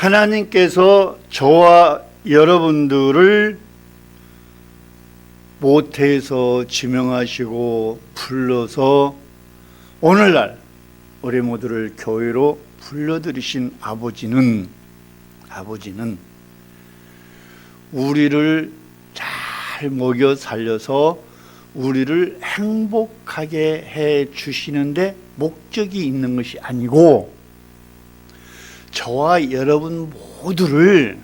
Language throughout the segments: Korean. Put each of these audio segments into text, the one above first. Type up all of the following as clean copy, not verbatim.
하나님께서 저와 여러분들을 모태에서 지명하시고 불러서 오늘날 우리 모두를 교회로 불러들이신 아버지는 우리를 잘 먹여 살려서 우리를 행복하게 해 주시는데 목적이 있는 것이 아니고 저와 여러분 모두를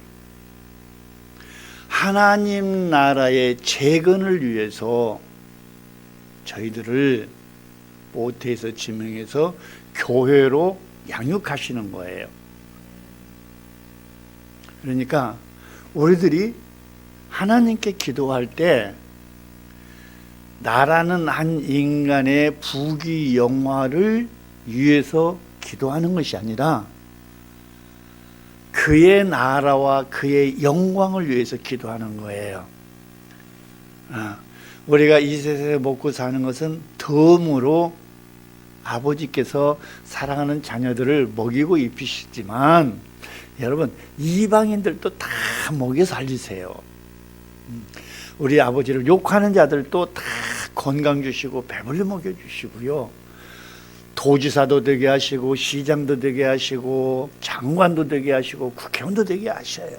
하나님 나라의 재건을 위해서 저희들을 모태에서 지명해서 교회로 양육하시는 거예요. 그러니까 우리들이 하나님께 기도할 때 나라는 한 인간의 부귀 영화를 위해서 기도하는 것이 아니라 그의 나라와 그의 영광을 위해서 기도하는 거예요. 우리가 이 세상에 먹고 사는 것은 덤으로 아버지께서 사랑하는 자녀들을 먹이고 입히시지만 여러분 이방인들도 다 먹여 살리세요. 우리 아버지를 욕하는 자들도 다 건강 주시고 배불리 먹여 주시고요. 도지사도 되게 하시고 시장도 되게 하시고 장관도 되게 하시고 국회의원도 되게 하셔요.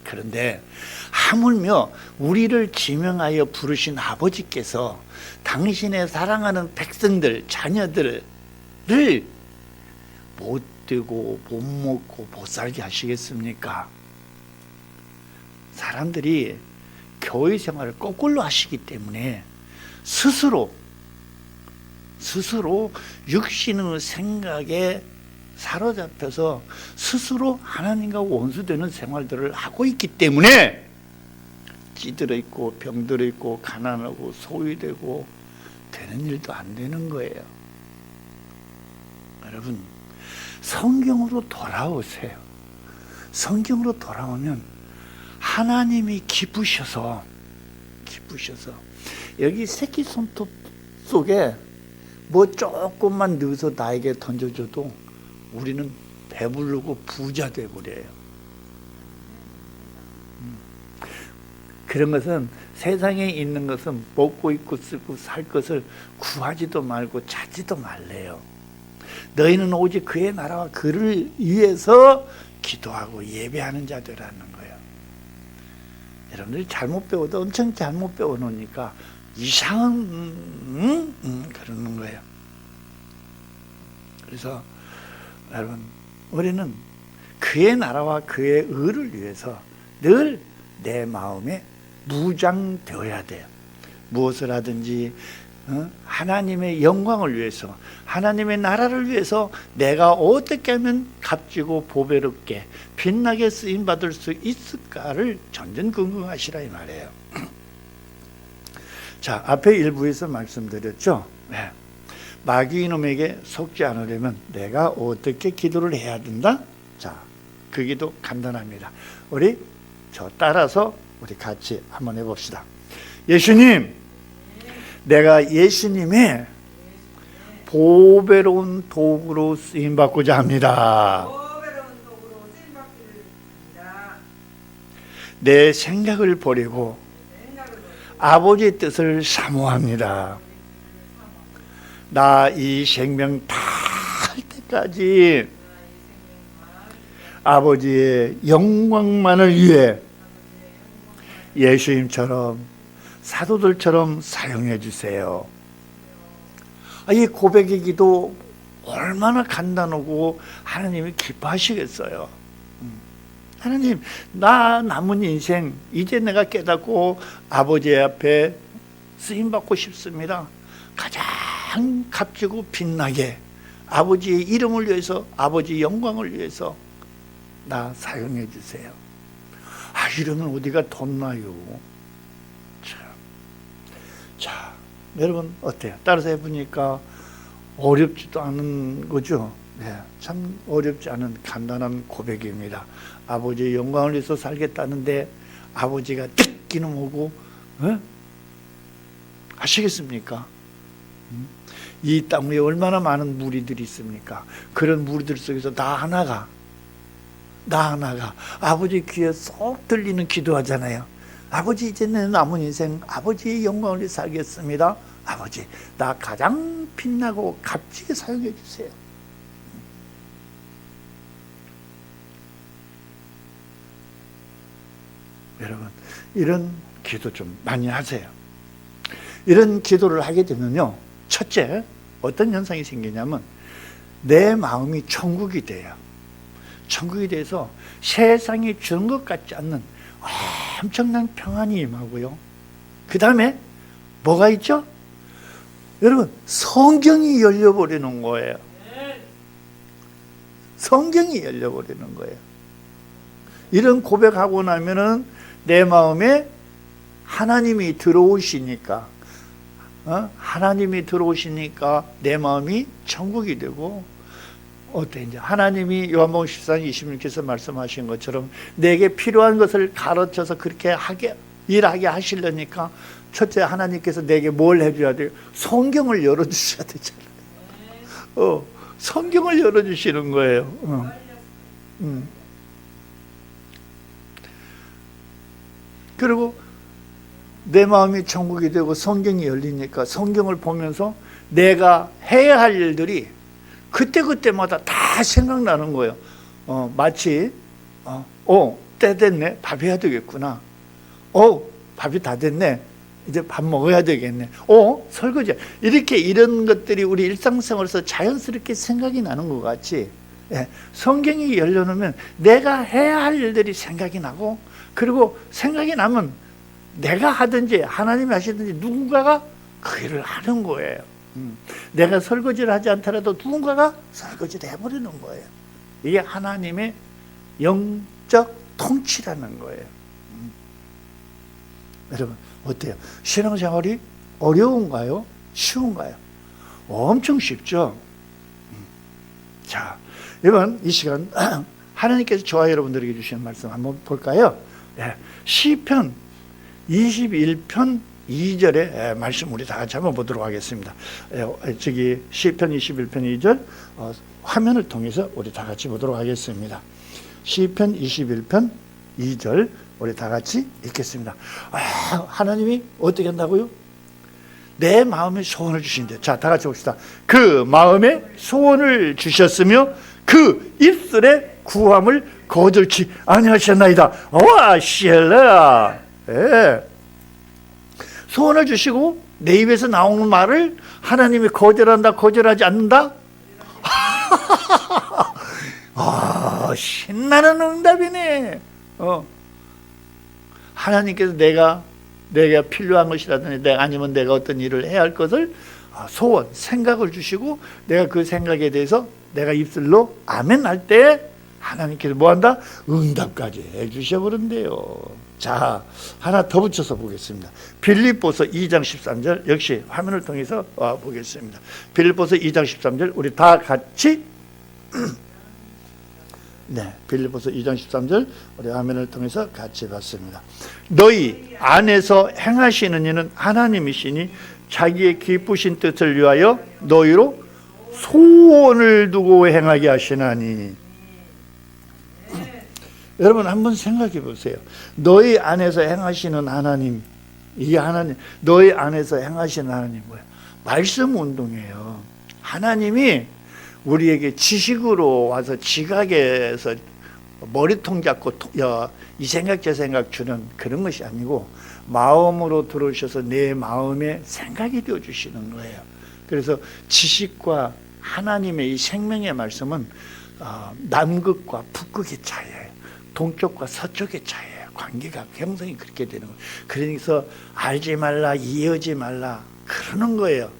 그런데 하물며 우리를 지명하여 부르신 아버지께서 당신의 사랑하는 백성들, 자녀들을 못 되고 못 먹고 못 살게 하시겠습니까? 사람들이 교회 생활을 거꾸로 하시기 때문에 스스로 육신의 생각에 사로잡혀서 스스로 하나님과 원수되는 생활들을 하고 있기 때문에 찌들어 있고 병들어 있고 가난하고 소외되고 되는 일도 안 되는 거예요. 여러분 성경으로 돌아오세요. 성경으로 돌아오면 하나님이 기쁘셔서 여기 새끼 손톱 속에 뭐 조금만 넣어서 나에게 던져줘도 우리는 배부르고 부자 되버려요. 그런 것은 세상에 있는 것은 먹고 입고 쓰고 살 것을 구하지도 말고 찾지도 말래요. 너희는 오직 그의 나라와 그를 위해서 기도하고 예배하는 자들이라는 거예요. 여러분들이 잘못 배워도 엄청 잘못 배워놓으니까 이상한 그러는 거예요. 그래서 여러분 우리는 그의 나라와 그의 의를 위해서 늘 내 마음에 무장되어야 돼요. 무엇을 하든지 하나님의 영광을 위해서 하나님의 나라를 위해서 내가 어떻게 하면 값지고 보배롭게 빛나게 쓰임받을 수 있을까를 전전긍긍하시라 이 말이에요. 자, 앞에 일부에서 말씀드렸죠. 네. 마귀 이놈에게 속지 않으려면 내가 어떻게 기도를 해야 된다? 자, 그 기도 간단합니다. 우리 저 따라서 우리 같이 한번 해봅시다. 예수님, 내가 예수님의 보배로운 도구로 쓰임받고자 합니다. 내 생각을 버리고 아버지의 뜻을 사모합니다. 나 이 생명 다할 때까지 아버지의 영광만을 위해 예수님처럼 사도들처럼 사용해 주세요. 이 고백의 기도 얼마나 간단하고 하나님이 기뻐하시겠어요. 하나님, 나 남은 인생 이제 내가 깨닫고 아버지 앞에 쓰임받고 싶습니다. 가장 값지고 빛나게 아버지의 이름을 위해서 아버지 영광을 위해서 나 사용해 주세요. 이러면 어디가 덧나요? 자, 여러분 어때요? 따라서 해보니까 어렵지도 않은 거죠? 네, 참 어렵지 않은 간단한 고백입니다. 아버지의 영광을 위해서 살겠다는데 아버지가 듣기는 뭐고 아시겠습니까? 이 땅 위에 얼마나 많은 무리들이 있습니까? 그런 무리들 속에서 나 하나가 나 하나가 아버지 귀에 쏙 들리는 기도하잖아요. 아버지, 이제 내 남은 인생 아버지의 영광을 위해 살겠습니다. 아버지, 나 가장 빛나고 값지게 사용해 주세요. 여러분, 이런 기도 좀 많이 하세요. 이런 기도를 하게 되면요, 첫째, 어떤 현상이 생기냐면 내 마음이 천국이 돼요. 천국이 돼서 세상이 주는 것 같지 않는 엄청난 평안이 임하고요. 그 다음에 뭐가 있죠? 여러분, 성경이 열려버리는 거예요. 성경이 열려버리는 거예요. 이런 고백하고 나면은 내 마음에 하나님이 들어오시니까, 하나님이 들어오시니까 내 마음이 천국이 되고, 어때? 이제 하나님이 요한복음 14장 26절에서 말씀하신 것처럼 내게 필요한 것을 가르쳐서 그렇게 일하게 하시려니까, 첫째, 하나님께서 내게 뭘 해줘야 돼요? 성경을 열어주셔야 되잖아요. 성경을 열어주시는 거예요. 그리고 내 마음이 천국이 되고 성경이 열리니까 성경을 보면서 내가 해야 할 일들이 그때그때마다 다 생각나는 거예요. 마치 때 됐네, 밥 해야 되겠구나. 밥이 다 됐네, 이제 밥 먹어야 되겠네. 설거지. 이렇게 이런 것들이 우리 일상생활에서 자연스럽게 생각이 나는 것 같이, 성경이 열려놓으면 내가 해야 할 일들이 생각이 나고, 그리고 생각이 나면 내가 하든지 하나님이 하시든지 누군가가 그 일을 하는 거예요. 내가 설거지를 하지 않더라도 누군가가 설거지를 해버리는 거예요. 이게 하나님의 영적 통치라는 거예요. 여러분, 어때요? 신앙생활이 어려운가요? 쉬운가요? 엄청 쉽죠? 자, 여러분, 이 시간 하나님께서 저와 여러분들에게 주시는 말씀 한번 볼까요? 시편 21편 2절의 말씀 우리 다 같이 한번 보도록 하겠습니다. 저기 시편 21편 2절 화면을 통해서 우리 다 같이 보도록 하겠습니다. 시편 21편 2절 우리 다 같이 읽겠습니다. 하나님이 어떻게 한다고요? 내 마음에 소원을 주신대요. 자, 다 같이 봅시다. 그 마음에 소원을 주셨으며 그 입술에 구함을 거절치 아니하셨나이다. 와, 시엘라. 소원을 주시고 내 입에서 나오는 말을 하나님이 거절한다, 거절하지 않는다? 신나는 응답이네. 하나님께서 내가 필요한 것이라든지 아니면 내가 어떤 일을 해야 할 것을 소원, 생각을 주시고 내가 그 생각에 대해서 내가 입술로 아멘 할 때 하나님께서 뭐한다? 응답까지 해주셔버린대요. 자, 하나 더 붙여서 보겠습니다. 빌립보서 2장 13절 역시 화면을 통해서 보겠습니다. 빌립보서 2장 13절 우리 다 같이 빌립보서 2장 13절 우리 화면을 통해서 같이 봤습니다. 너희 안에서 행하시는 이는 하나님이시니 자기의 기쁘신 뜻을 위하여 너희로 소원을 두고 행하게 하시나니. 여러분 한번 생각해 보세요. 너희 안에서 행하시는 하나님, 이게 하나님, 너희 안에서 행하시는 하나님 뭐예요? 말씀 운동이에요. 하나님이 우리에게 지식으로 와서 지각에서 머리통 잡고 이 생각 저 생각 주는 그런 것이 아니고 마음으로 들어오셔서 내 마음에 생각이 되어 주시는 거예요. 그래서 지식과 하나님의 이 생명의 말씀은 남극과 북극의 차이예요. 동쪽과 서쪽의 차이예요. 관계가 형성이 그렇게 되는 거예요. 그러니까 알지 말라, 이해하지 말라 그러는 거예요.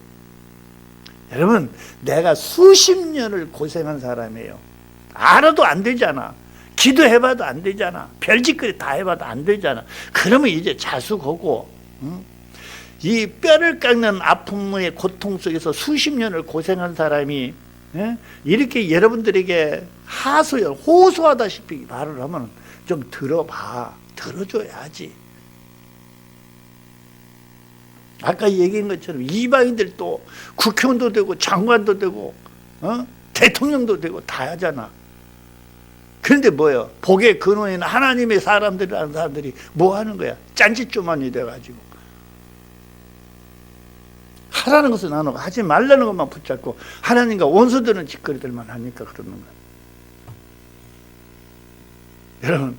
여러분, 내가 수십 년을 고생한 사람이에요. 알아도 안 되잖아. 기도해봐도 안 되잖아. 별짓거리 다 해봐도 안 되잖아. 그러면 이제 자숙하고 이 뼈를 깎는 아픔의 고통 속에서 수십 년을 고생한 사람이 이렇게 여러분들에게 호소하다시피 말을 하면 좀 들어봐. 들어줘야지. 아까 얘기한 것처럼 이방인들 또 국회의원도 되고 장관도 되고 대통령도 되고 다 하잖아. 그런데 뭐예요? 복의 근원인 하나님의 사람들이라는 사람들이 뭐 하는 거야? 짠짓조만이 돼가지고 하라는 것은 안 하고 하지 말라는 것만 붙잡고 하나님과 원수되는 짓거리들만 하니까 그러는 거예요. 여러분,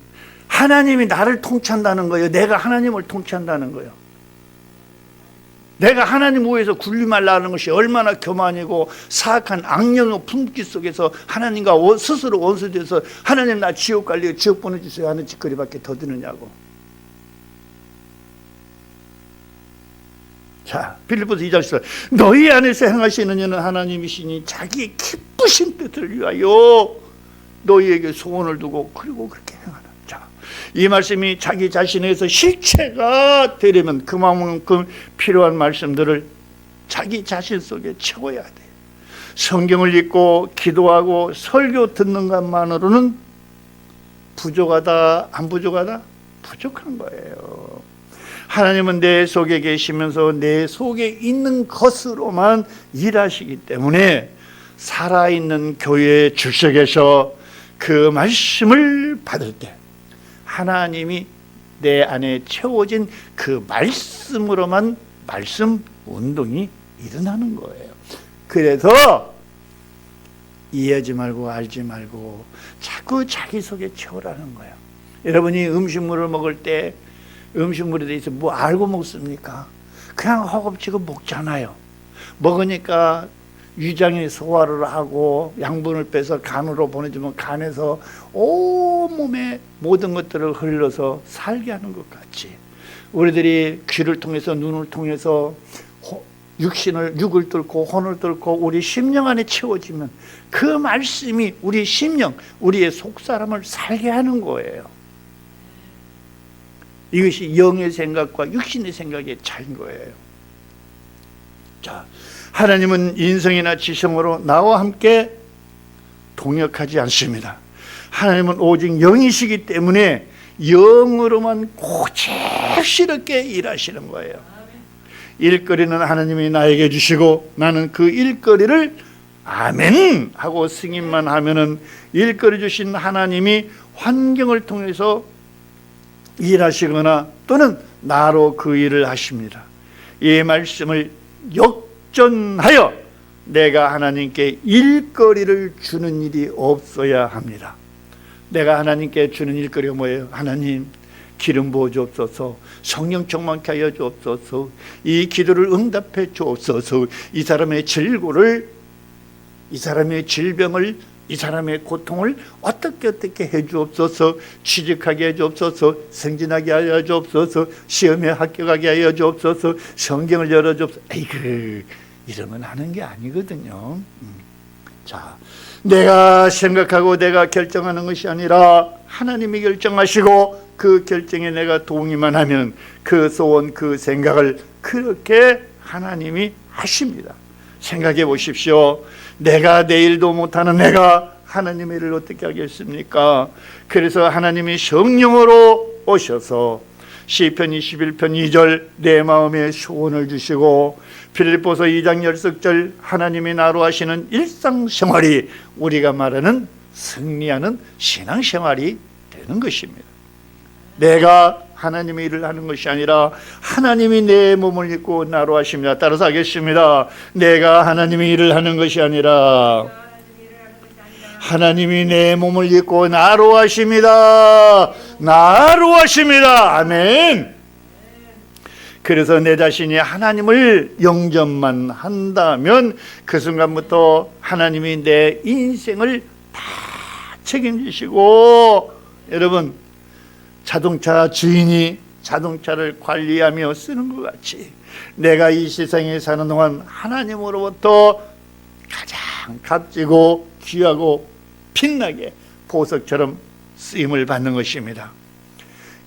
하나님이 나를 통치한다는 거예요? 내가 하나님을 통치한다는 거예요? 내가 하나님 위에서 굴리 말라는 것이 얼마나 교만이고 사악한 악령의 품기 속에서 하나님과 스스로 원수돼서 하나님 나 지옥 갈래요, 지옥 보내주세요 하는 짓거리밖에 더 드느냐고. 자, 빌립보서 2장 10절 너희 안에서 행하시는 이는 하나님이시니 자기의 기쁘신 뜻을 위하여 너희에게 소원을 두고 그리고 그렇게 행하라. 자, 이 말씀이 자기 자신에서 실체가 되려면 그만큼 필요한 말씀들을 자기 자신 속에 채워야 돼. 성경을 읽고 기도하고 설교 듣는 것만으로는 부족하다, 안 부족하다? 부족한 거예요. 하나님은 내 속에 계시면서 내 속에 있는 것으로만 일하시기 때문에 살아있는 교회에 출석해서 그 말씀을 받을 때 하나님이 내 안에 채워진 그 말씀으로만 말씀 운동이 일어나는 거예요. 그래서 이해하지 말고 알지 말고 자꾸 자기 속에 채우라는 거예요. 여러분이 음식물을 먹을 때 음식물에 대해서 뭐 알고 먹습니까? 그냥 허겁지겁 먹잖아요. 먹으니까 위장이 소화를 하고 양분을 빼서 간으로 보내주면 간에서 온몸에 모든 것들을 흘러서 살게 하는 것 같이 우리들이 귀를 통해서 눈을 통해서 육을 뚫고 혼을 뚫고 우리 심령 안에 채워지면 그 말씀이 우리 심령, 우리의 속사람을 살게 하는 거예요. 이것이 영의 생각과 육신의 생각의 차이인 거예요. 자, 하나님은 인성이나 지성으로 나와 함께 동역하지 않습니다. 하나님은 오직 영이시기 때문에 영으로만 고집스럽게 일하시는 거예요. 일거리는 하나님이 나에게 주시고 나는 그 일거리를 아멘 하고 승인만 하면은 일거리 주신 하나님이 환경을 통해서 일하시거나 또는 나로 그 일을 하십니다. 이 말씀을 역전하여 내가 하나님께 일거리를 주는 일이 없어야 합니다. 내가 하나님께 주는 일거리가 뭐예요? 하나님 기름 부어 주옵소서, 성령 충만케 하여 주옵소서, 이 기도를 응답해 주옵소서, 이 사람의 질고를, 이 사람의 질병을, 이 사람의 고통을 어떻게 해 주옵소서, 취직하게 해 주옵소서, 승진하게 하여 주옵소서, 시험에 합격하게 하여 주옵소서, 성경을 열어 주옵소서. 에이그, 이러면 하는 게 아니거든요. 자, 내가 생각하고 내가 결정하는 것이 아니라 하나님이 결정하시고 그 결정에 내가 동의만 하면 그 소원, 그 생각을 그렇게 하나님이 하십니다. 생각해 보십시오. 내가 내 일도 못하는 내가 하나님의 일을 어떻게 하겠습니까? 그래서 하나님이 성령으로 오셔서 시편 21편 2절 내 마음에 소원을 주시고 빌립보서 2장 10절 하나님이 나로 하시는 일상생활이 우리가 말하는 승리하는 신앙생활이 되는 것입니다. 내가 하나님의 일을 하는 것이 아니라 하나님이 내 몸을 입고 나로 하십니다. 따라서 하겠습니다. 내가 하나님의 일을 하는 것이 아니라 하나님이 내 몸을 입고 나로 하십니다. 나로 하십니다. 아멘. 그래서 내 자신이 하나님을 영접만 한다면 그 순간부터 하나님이 내 인생을 다 책임지시고, 여러분 자동차 주인이 자동차를 관리하며 쓰는 것 같이 내가 이 세상에 사는 동안 하나님으로부터 가장 값지고 귀하고 빛나게 보석처럼 쓰임을 받는 것입니다.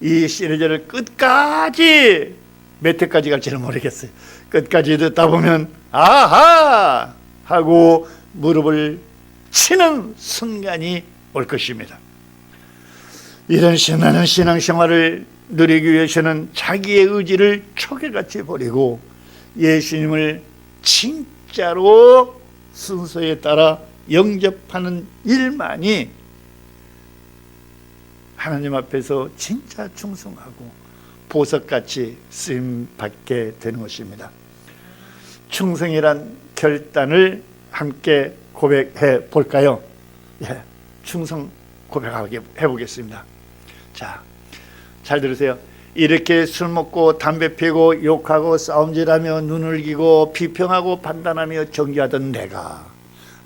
이 시리즈를 끝까지 몇 회까지 갈지는 모르겠어요. 끝까지 듣다 보면 아하 하고 무릎을 치는 순간이 올 것입니다. 이런 신나는 신앙생활을 누리기 위해서는 자기의 의지를 초계같이 버리고 예수님을 진짜로 순서에 따라 영접하는 일만이 하나님 앞에서 진짜 충성하고 보석같이 쓰임받게 되는 것입니다. 충성이란 결단을 함께 고백해 볼까요? 예, 충성 고백하게 해보겠습니다. 자, 잘 들으세요. 이렇게 술 먹고 담배 피고 욕하고 싸움질하며 눈을 기고 비평하고 판단하며 정죄하던 내가,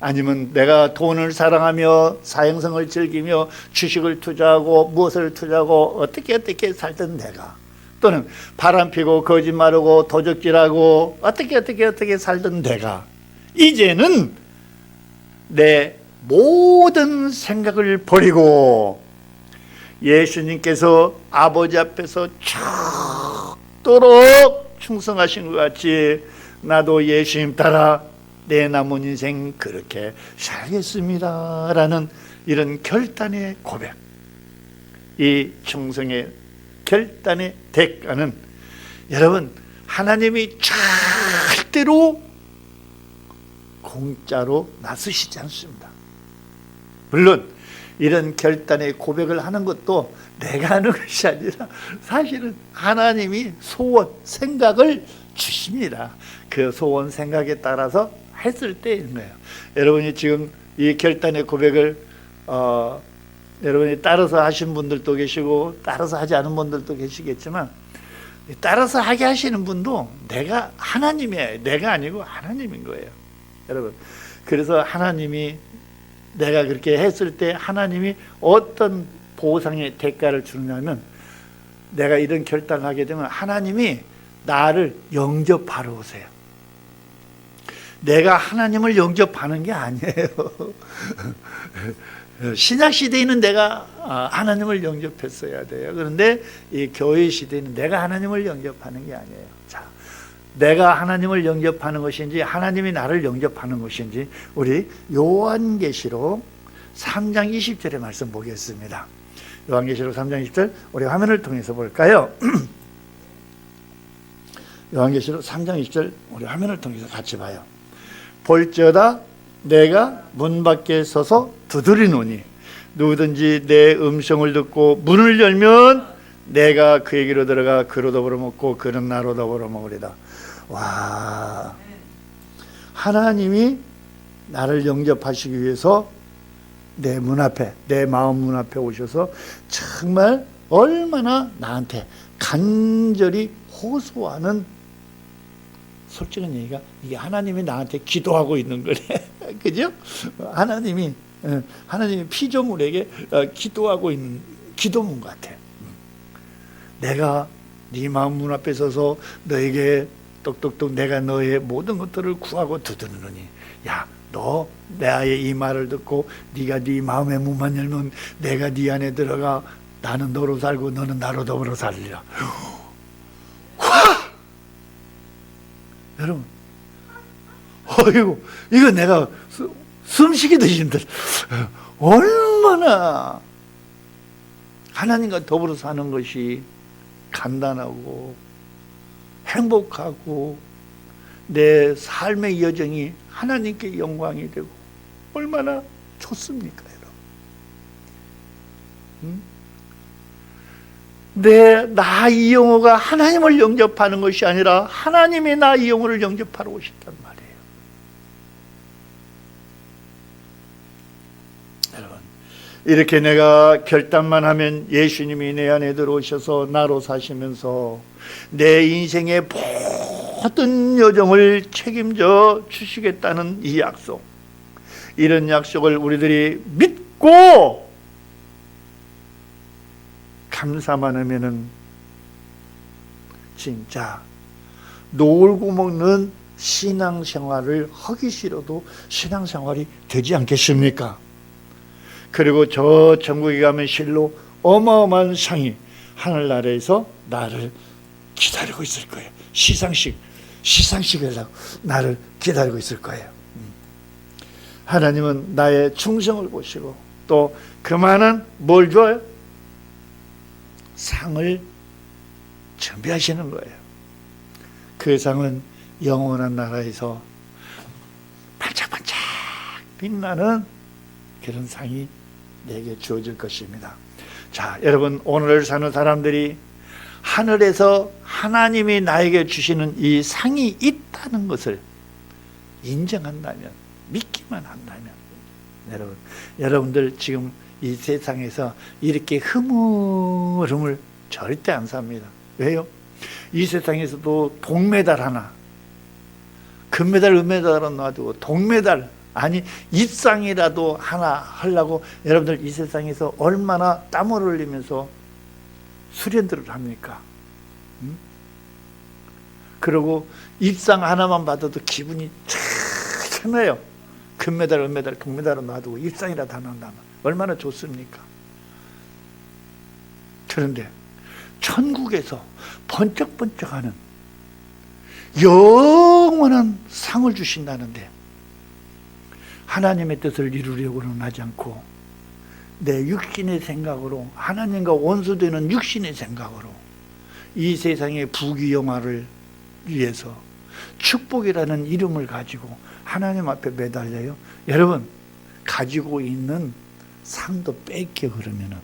아니면 내가 돈을 사랑하며 사행성을 즐기며 주식을 투자하고 무엇을 투자하고 어떻게 살던 내가, 또는 바람 피고 거짓말하고 도적질하고 어떻게 살던 내가, 이제는 내 모든 생각을 버리고 예수님께서 아버지 앞에서 죽도록 충성하신 것 같이 나도 예수님 따라 내 남은 인생 그렇게 살겠습니다 라는 이런 결단의 고백, 이 충성의 결단의 대가는 여러분 하나님이 절대로 공짜로 나서시지 않습니다. 물론 이런 결단의 고백을 하는 것도 내가 하는 것이 아니라 사실은 하나님이 소원, 생각을 주십니다. 그 소원, 생각에 따라서 했을 때인 거예요. 여러분이 지금 이 결단의 고백을 여러분이 따라서 하신 분들도 계시고 따라서 하지 않은 분들도 계시겠지만, 따라서 하게 하시는 분도 내가 하나님이에요. 내가 아니고 하나님인 거예요. 여러분, 그래서 하나님이 내가 그렇게 했을 때 하나님이 어떤 보상의 대가를 주느냐면, 내가 이런 결단을 하게 되면 하나님이 나를 영접하러 오세요. 내가 하나님을 영접하는 게 아니에요. 신약 시대에는 내가 하나님을 영접했어야 돼요. 그런데 이 교회 시대에는 내가 하나님을 영접하는 게 아니에요. 자, 내가 하나님을 영접하는 것인지 하나님이 나를 영접하는 것인지 우리 요한계시록 3장 20절의 말씀 보겠습니다. 요한계시록 3장 20절 우리 화면을 통해서 볼까요? 요한계시록 3장 20절 우리 화면을 통해서 같이 봐요. 볼지어다 내가 문 밖에 서서 두드리노니 누구든지 내 음성을 듣고 문을 열면 내가 그에게로 들어가 그로 더불어 먹고 그는 나로 더불어 먹으리다. 와, 하나님이 나를 영접하시기 위해서 내 문 앞에, 내 마음 문 앞에 오셔서 정말 얼마나 나한테 간절히 호소하는, 솔직한 얘기가 이게 하나님이 나한테 기도하고 있는 거네. 그죠? 하나님이 피조물에게 기도하고 있는 기도문 같아. 내가 네 마음 문 앞에 서서 너에게 똑똑똑 내가 너의 모든 것들을 구하고 두드리노니, 야, 너 나의 이 말을 듣고 네가 네 마음의 문만 열면 내가 네 안에 들어가 나는 너로 살고 너는 나로 더불어 살리라. 여러분, 이거 내가 숨쉬기도 힘들어. 얼마나 하나님과 더불어 사는 것이 간단하고 행복하고 내 삶의 여정이 하나님께 영광이 되고 얼마나 좋습니까, 여러분? 나 이영호가 하나님을 영접하는 것이 아니라 하나님이 나 이영호를 영접하러 오셨단 말이에요. 여러분, 이렇게 내가 결단만 하면 예수님이 내 안에 들어오셔서 나로 사시면서 내 인생의 모든 여정을 책임져 주시겠다는 이 약속, 이런 약속을 우리들이 믿고 감사만 하면은 진짜 놀고 먹는 신앙생활을 하기 싫어도 신앙생활이 되지 않겠습니까? 그리고 저 천국에 가면 실로 어마어마한 상이 하늘나라에서 나를 기다리고 있을 거예요. 시상식을 하고 나를 기다리고 있을 거예요. 하나님은 나의 충성을 보시고 또 그만한 뭘 줘요? 상을 준비하시는 거예요. 그 상은 영원한 나라에서 반짝반짝 빛나는 그런 상이 내게 주어질 것입니다. 자, 여러분, 오늘 사는 사람들이 하늘에서 하나님이 나에게 주시는 이 상이 있다는 것을 인정한다면, 믿기만 한다면, 여러분들 지금 이 세상에서 이렇게 흐물흐물 절대 안 삽니다. 왜요? 이 세상에서도 동메달 하나, 금메달, 은메달은 놔두고 동메달, 아니 입상이라도 하나 하려고 여러분들 이 세상에서 얼마나 땀을 흘리면서 수련들을 합니까? 그리고 입상 하나만 받아도 기분이 참해요. 금메달, 은메달, 금메달은 놔두고 입상이라도 하나 한다면 얼마나 좋습니까? 그런데 천국에서 번쩍번쩍하는 영원한 상을 주신다는데 하나님의 뜻을 이루려고는 하지 않고 내 육신의 생각으로, 하나님과 원수되는 육신의 생각으로 이 세상의 부귀영화를 위해서 축복이라는 이름을 가지고 하나님 앞에 매달려요. 여러분, 가지고 있는 상도 뺏겨. 그러면은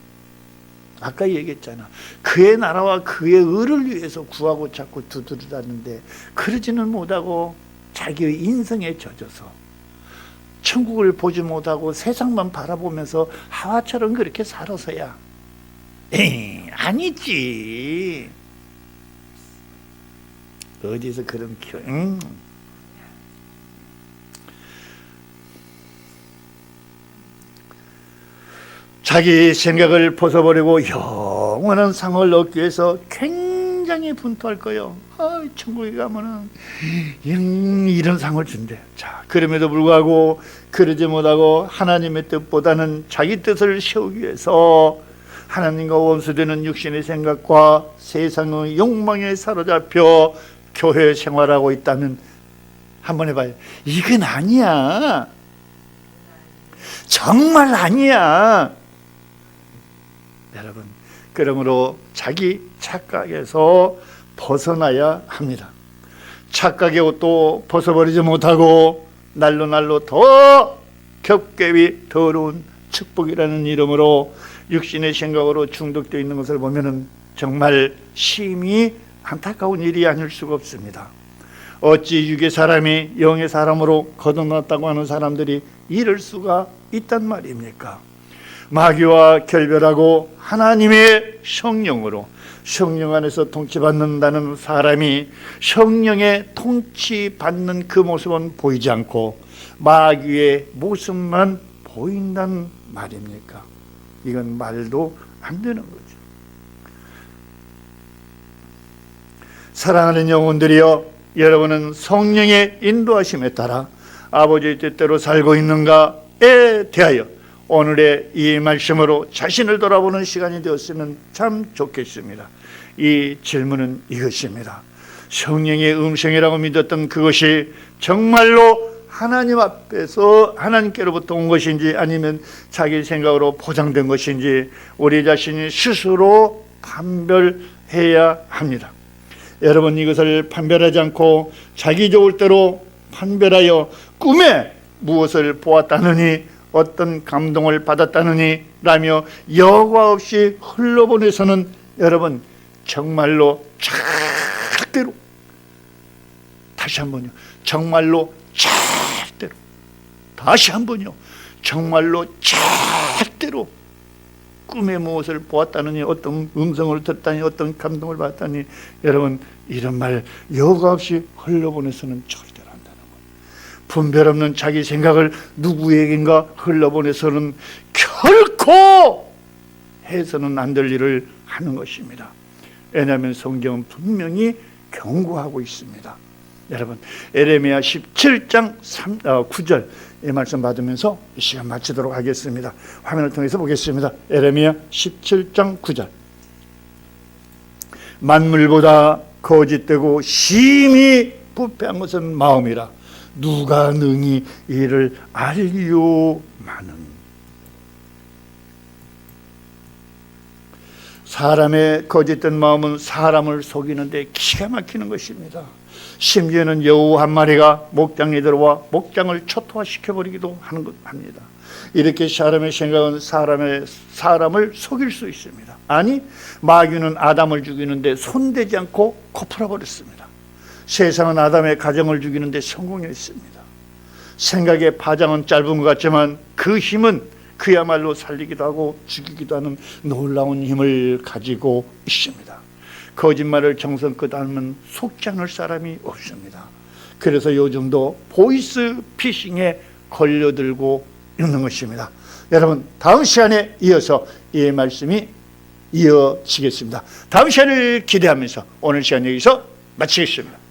아까 얘기했잖아. 그의 나라와 그의 의를 위해서 구하고 찾고 두드리다는데 그러지는 못하고 자기의 인생에 젖어서 천국을 보지 못하고 세상만 바라보면서 하와처럼 그렇게 살아서야, 에이, 아니지. 어디서 그런 자기 생각을 벗어버리고 영원한 상을 얻기 위해서 굉장히 분투할 거예요. 천국에 가면은 이런 상을 준대. 자, 그럼에도 불구하고 그러지 못하고 하나님의 뜻보다는 자기 뜻을 세우기 위해서 하나님과 원수되는 육신의 생각과 세상의 욕망에 사로잡혀 교회 생활하고 있다면 한번 해봐요. 이건 아니야. 정말 아니야. 여러분, 그러므로 자기 착각에서 벗어나야 합니다. 착각의 옷도 벗어버리지 못하고 날로 더 겹겹이 더러운 축복이라는 이름으로 육신의 생각으로 중독되어 있는 것을 보면은 정말 심히 안타까운 일이 아닐 수가 없습니다. 어찌 육의 사람이 영의 사람으로 거듭났다고 하는 사람들이 이럴 수가 있단 말입니까? 마귀와 결별하고 하나님의 성령으로, 성령 안에서 통치받는다는 사람이 성령의 통치받는 그 모습은 보이지 않고 마귀의 모습만 보인단 말입니까? 이건 말도 안 되는 거죠. 사랑하는 영혼들이여, 여러분은 성령의 인도하심에 따라 아버지의 뜻대로 살고 있는가에 대하여 오늘의 이 말씀으로 자신을 돌아보는 시간이 되었으면 참 좋겠습니다. 이 질문은 이것입니다. 성령의 음성이라고 믿었던 그것이 정말로 하나님 앞에서 하나님께로부터 온 것인지 아니면 자기 생각으로 포장된 것인지 우리 자신이 스스로 판별해야 합니다. 여러분, 이것을 판별하지 않고 자기 좋을 대로 판별하여 꿈에 무엇을 보았다느니 어떤 감동을 받았다느니 라며 여과 없이 흘러보내서는 여러분 정말로 절대로, 다시 한번요, 정말로 절대로, 다시 한번요, 정말로 절대로 꿈에 무엇을 보았다느니 어떤 음성을 듣다니 어떤 감동을 받았다니, 여러분 이런 말 여과 없이 흘러보내서는 절대로 한다는 거예요. 분별 없는 자기 생각을 누구에겐가 흘러보내서는 결코 해서는 안 될 일을 하는 것입니다. 왜냐하면 성경은 분명히 경고하고 있습니다. 여러분, 에레미야 17장 9절 이 말씀 받으면서 이 시간 마치도록 하겠습니다. 화면을 통해서 보겠습니다. 에레미야 17장 9절. 만물보다 거짓되고 심히 부패한 것은 마음이라 누가 능히 이를 알리오마는. 사람의 거짓된 마음은 사람을 속이는데 기가 막히는 것입니다. 심지어는 여우 한 마리가 목장에 들어와 목장을 초토화시켜버리기도 합니다. 이렇게 사람의 생각은 사람을 속일 수 있습니다. 아니, 마귀는 아담을 죽이는데 손대지 않고 코 풀어버렸습니다. 세상은 아담의 가정을 죽이는데 성공했습니다. 생각의 파장은 짧은 것 같지만 그 힘은 그야말로 살리기도 하고 죽이기도 하는 놀라운 힘을 가지고 있습니다. 거짓말을 정성껏 하면 속지 않을 사람이 없습니다. 그래서 요즘도 보이스 피싱에 걸려들고 있는 것입니다. 여러분, 다음 시간에 이어서 이 말씀이 이어지겠습니다. 다음 시간을 기대하면서 오늘 시간 여기서 마치겠습니다.